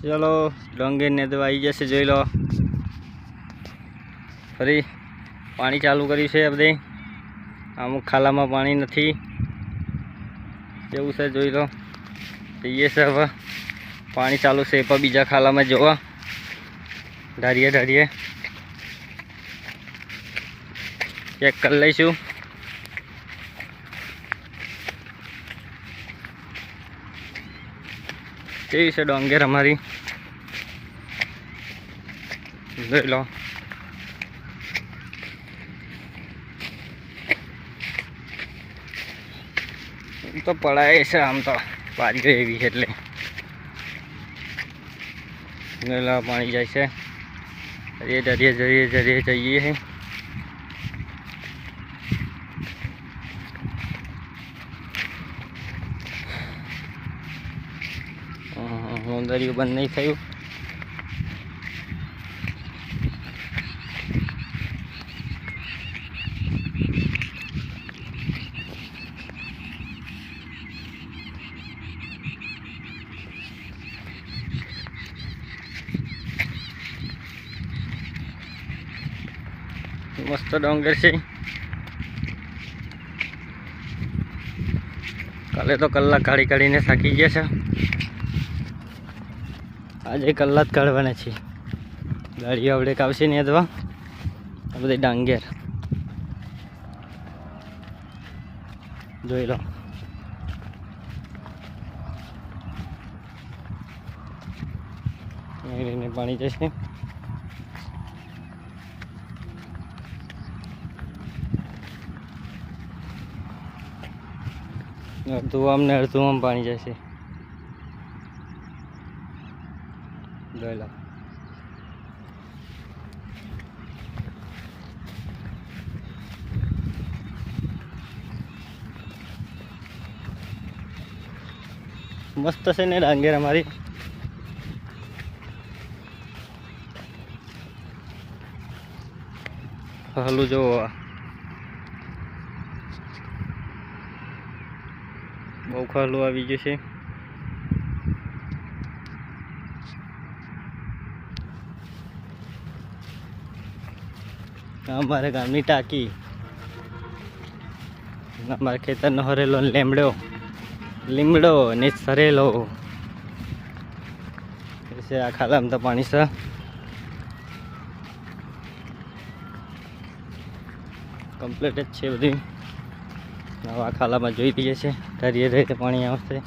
चलो डोंगेर ने तो आई जैसे જોઈ લો ફરી પાણી ચાલુ કર્યું છે બધે અમુક ખાલામાં પાણી નથી કેવું છે જોઈ લો જઈએ છે હવે પાણી ચાલુ છે પણ બીજા ખાલામાં જોવા ઢારીએ ઢારીએ ચેક કરી લઈશું કેવી છે ડોંગેર અમારી જોઈ લો તો પડાય છે આમ તો બારીઓ એવી છે એટલે પાણી જાય છે જરીએ જરીએ જઈએ છે દરિયું બંધ નહીં થયું મસ્ત ડોંગર છે કાલે તો કલાક કાઢીને થાકી ગયા છે આજે કલાક કાઢવાના છે ગાડીઓ આપણે આવશે ને અથવા આ બધી ડાંગેર જોઈ લો પાણી જશે અડધું આમ ને અડધું આમ પાણી જશે જોઈ લો મસ્ત છે ને ડાંગેર અમારી હલું જો બહુ ખાલું આવી ગયું છે અમારે ગામની ટાંકી અમારા ખેતરનો હરેલો લીમડો ને સરેલો છે આ ખાલામાં તો પાણી છે કમ્પ્લીટ જ છે બધી નવા ખાલામાં જોઈ લઈએ છે ઢારીએ પાણી આવશે